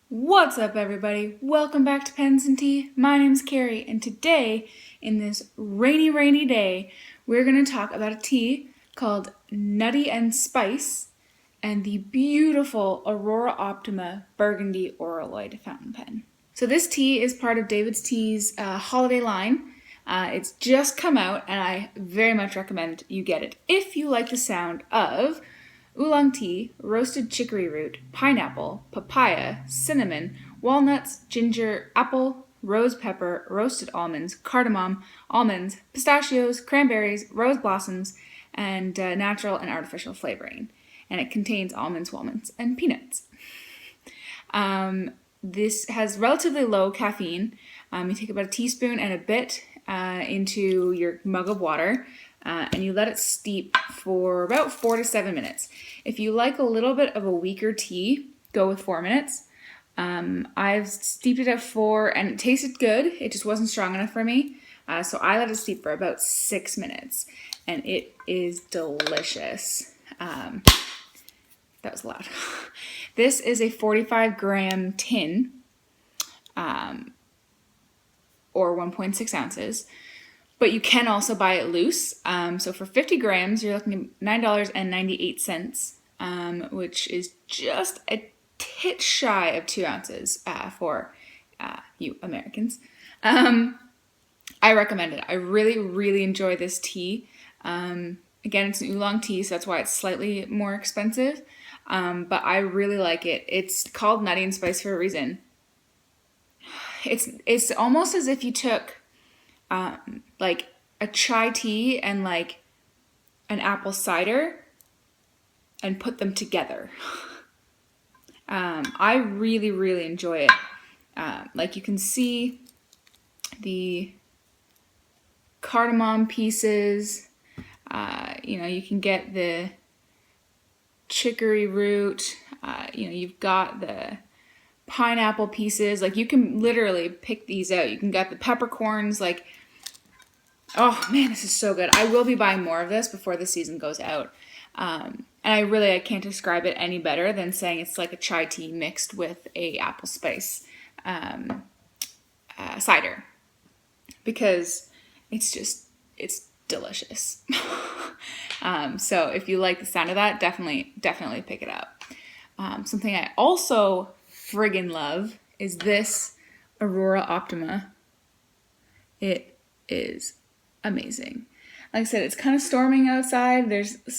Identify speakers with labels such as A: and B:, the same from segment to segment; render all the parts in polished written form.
A: What's up, everybody? Welcome back to Pens and Tea. My name's Carrie, and today, in this rainy day, we're going to talk about a tea called Nutty and Spice and the beautiful Aurora Optima burgundy auroloide fountain pen. So this tea is part of David's Tea's holiday line. It's just come out, and I very much recommend you get it if you like the sound of oolong tea, roasted chicory root, pineapple, papaya, cinnamon, walnuts, ginger, apple, rose pepper, roasted almonds, cardamom, almonds, pistachios, cranberries, rose blossoms, and natural and artificial flavoring. And it contains almonds, walnuts, and peanuts. This has relatively low caffeine. You take about a teaspoon and a bit into your mug of water. And you let it steep for about 4 to 7 minutes. If you like a little bit of a weaker tea, go with 4 minutes. I've steeped it at 4 and it tasted good. It just wasn't strong enough for me. So I let it steep for about 6 minutes and it is delicious. That was loud. This is a 45-gram tin or 1.6 ounces. But you can also buy it loose. So for 50 grams, you're looking at $9.98, which is just a tit shy of 2 ounces for you Americans. I recommend it. I really enjoy this tea. Again, it's an oolong tea, so that's why it's slightly more expensive. But I really like it. It's called Nutty and Spice for a reason. It's almost as if you took like a chai tea and like an apple cider and put them together. I really enjoy it. Like you can see the cardamom pieces, you can get the chicory root, you've got the pineapple pieces. Like you can literally pick these out. You can get the peppercorns. Like, oh man, this is so good. I will be buying more of this before the season goes out. And I can't describe it any better than saying it's like a chai tea mixed with a apple spice cider, because it's delicious. So if you like the sound of that, definitely pick it up. Something I also friggin' love is this Aurora Optima. It is amazing. Like I said, it's kind of storming outside. There's a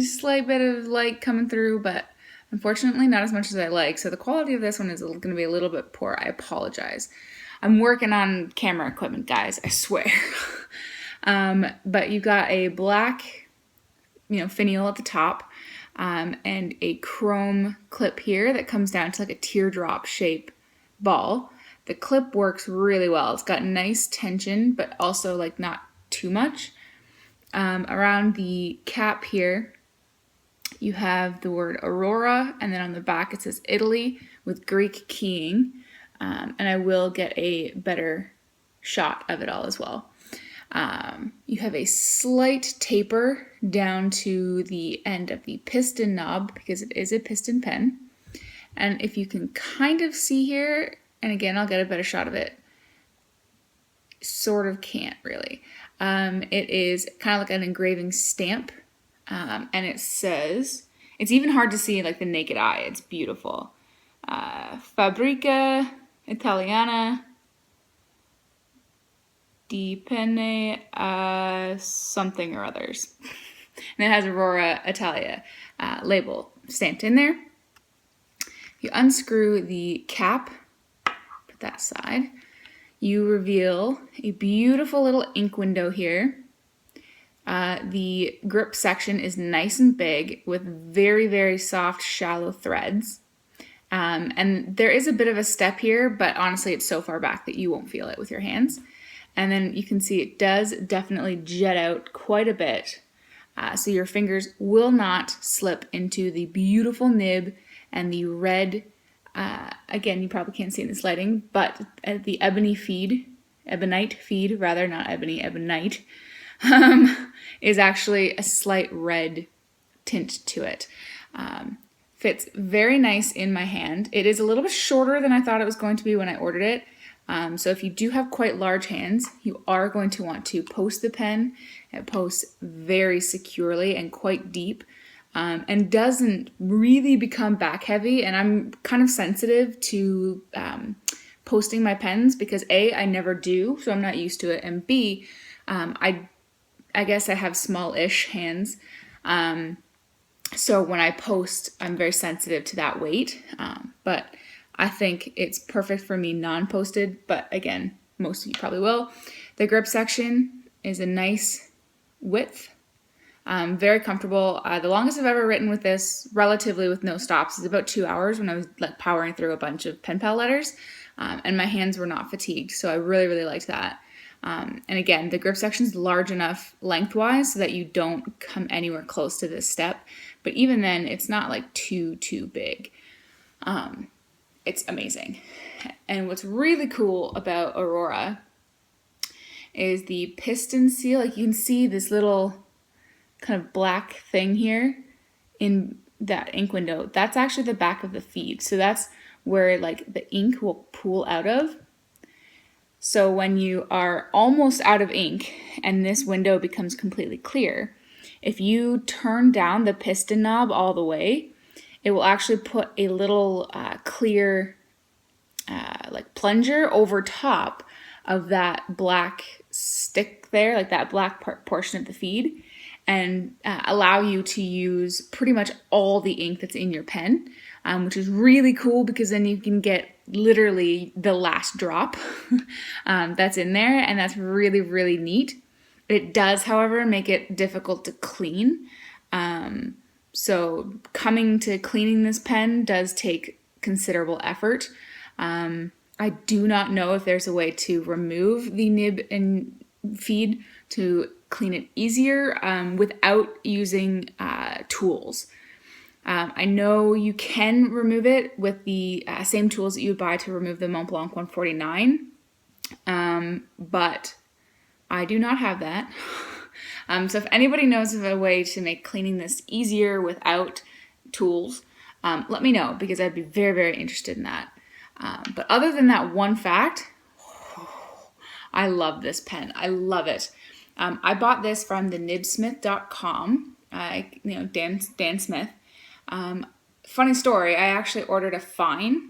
A: slight bit of light coming through, but unfortunately not as much as I like. So the quality of this one is going to be a little bit poor. I apologize. I'm working on camera equipment, guys, I swear. But you've got a black, finial at the top, and a chrome clip here that comes down to like a teardrop shape ball. The clip works really well. It's got nice tension, but also like not too much. Around the cap here, you have the word Aurora, and then on the back it says Italy with Greek keying. And I will get a better shot of it all as well. You have a slight taper down to the end of the piston knob because it is a piston pen. And if you can kind of see here, and again, I'll get a better shot of it. Sort of can't really. It is kind of like an engraving stamp. And it says, it's even hard to see like the naked eye. It's beautiful. Fabbrica Italiana di Penne something or others. And it has Aurora Italia label stamped in there. You unscrew the cap, put that aside. You reveal a beautiful little ink window here. The grip section is nice and big with very soft, shallow threads. And there is a bit of a step here, but honestly, it's so far back that you won't feel it with your hands. And then you can see it does definitely jet out quite a bit. So your fingers will not slip into the beautiful nib and the red, again, you probably can't see in this lighting, but the ebonite feed, not ebony, ebonite, is actually a slight red tint to it. fits very nice in my hand. It is a little bit shorter than I thought it was going to be when I ordered it. So if you do have quite large hands, you are going to want to post the pen. It posts very securely and quite deep, and doesn't really become back heavy. And I'm kind of sensitive to posting my pens because A, I never do, so I'm not used to it, and B, I guess I have small-ish hands. So when I post, I'm very sensitive to that weight, but I think it's perfect for me non-posted, but again, most of you probably will. The grip section is a nice width, very comfortable. The longest I've ever written with this, relatively with no stops, is about 2 hours when I was like powering through a bunch of pen pal letters, and my hands were not fatigued, so I really, really liked that. And again, the grip section is large enough lengthwise so that you don't come anywhere close to this step. But even then, it's not like too big. It's amazing. And what's really cool about Aurora is the piston seal. Like you can see this little kind of black thing here in that ink window. That's actually the back of the feed. So that's where like the ink will pool out of. So when you are almost out of ink and this window becomes completely clear, if you turn down the piston knob all the way, it will actually put a little clear like plunger over top of that black stick there, like that black portion of the feed, and allow you to use pretty much all the ink that's in your pen, which is really cool because then you can get literally the last drop that's in there, and that's really, really neat. It does, however, make it difficult to clean. So coming to cleaning this pen does take considerable effort. I do not know if there's a way to remove the nib and feed to clean it easier without using tools. I know you can remove it with the same tools that you would buy to remove the Mont Blanc 149, but I do not have that. So if anybody knows of a way to make cleaning this easier without tools, let me know because I'd be very, very interested in that. But other than that one fact, I love this pen. I love it. I bought this from the nibsmith.com, Dan Smith. Funny story, I actually ordered a fine,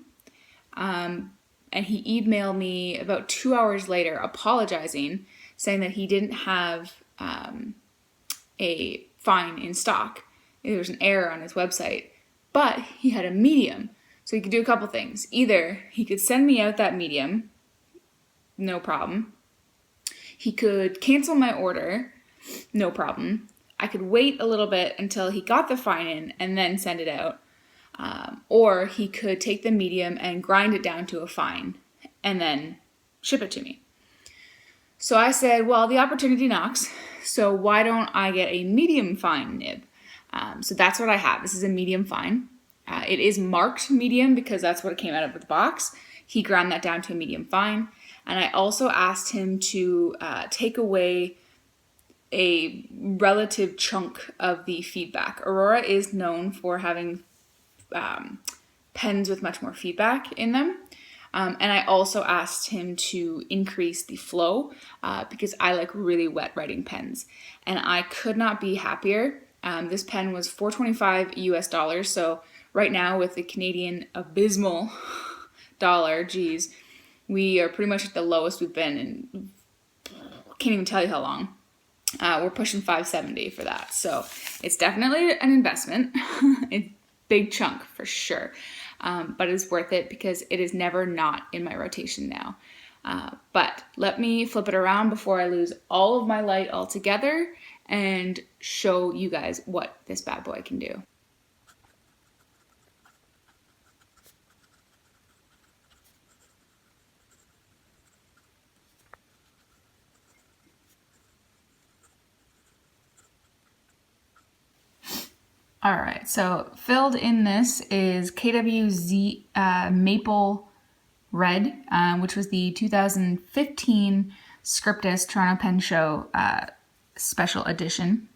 A: and he emailed me about 2 hours later apologizing, saying that he didn't have a fine in stock. There was an error on his website, but he had a medium. So he could do a couple things. Either he could send me out that medium, no problem. He could cancel my order, no problem. I could wait a little bit until he got the fine in and then send it out. Or he could take the medium and grind it down to a fine and then ship it to me. So I said, well, the opportunity knocks, so why don't I get a medium fine nib? So that's what I have. This is a medium fine. It is marked medium because that's what it came out of the box. He ground that down to a medium fine. And I also asked him to take away a relative chunk of the feedback. Aurora is known for having pens with much more feedback in them. And I also asked him to increase the flow because I like really wet writing pens. And I could not be happier. This pen was $4.25 US. So right now with the Canadian abysmal dollar, geez, we are pretty much at the lowest we've been in, can't even tell you how long. We're pushing $5.70 for that. So it's definitely an investment. It's a big chunk for sure. But it's worth it because it is never not in my rotation now. But let me flip it around before I lose all of my light altogether and show you guys what this bad boy can do. All right, so filled in this is KWZ Maple Red, which was the 2015 Scriptus Toronto Pen Show special edition.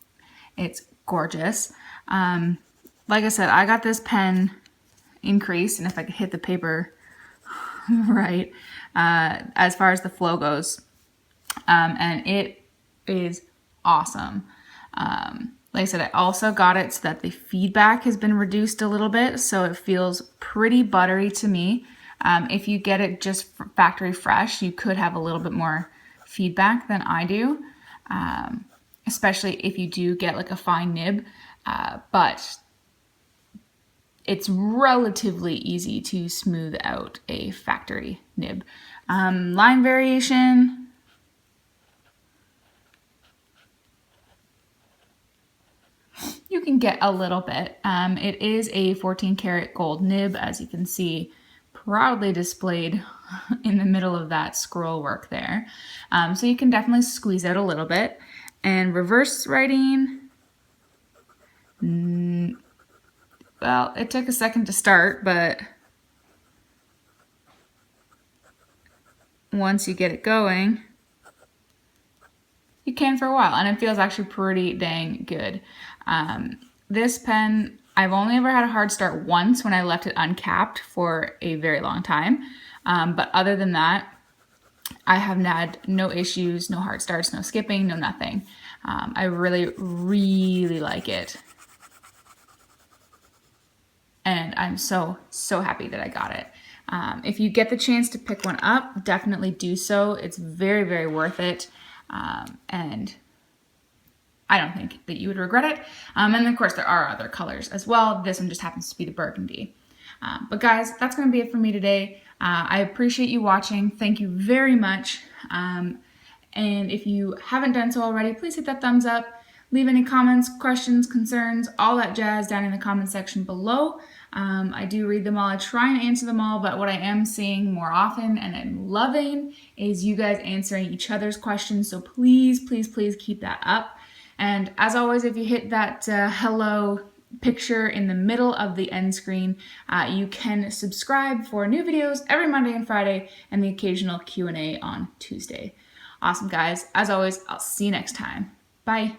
A: It's gorgeous. like I said, I got this pen increased, and if I could hit the paper right, as far as the flow goes, and it is awesome. Like I said, I also got it so that the feedback has been reduced a little bit, so it feels pretty buttery to me. If you get it just factory fresh, you could have a little bit more feedback than I do, especially if you do get like a fine nib, but it's relatively easy to smooth out a factory nib. Line variation, you can get a little bit. It is a 14 karat gold nib, as you can see, proudly displayed in the middle of that scroll work there. So you can definitely squeeze out a little bit. And reverse writing, well, it took a second to start, but once you get it going, you can for a while, and it feels actually pretty dang good. This pen, I've only ever had a hard start once when I left it uncapped for a very long time. But other than that, I have had no issues, no hard starts, no skipping, no nothing. I really, really like it. And I'm so happy that I got it. If you get the chance to pick one up, definitely do so. It's very, very worth it. And I don't think that you would regret it. And of course, there are other colors as well. This one just happens to be the burgundy. But guys, that's going to be it for me today. I appreciate you watching. Thank you very much. And if you haven't done so already, please hit that thumbs up. Leave any comments, questions, concerns, all that jazz down in the comment section below. I do read them all. I try and answer them all, but what I am seeing more often and I'm loving is you guys answering each other's questions. So please, please, please keep that up. And as always, if you hit that hello picture in the middle of the end screen, you can subscribe for new videos every Monday and Friday and the occasional Q&A on Tuesday. Awesome, guys. As always, I'll see you next time. Bye.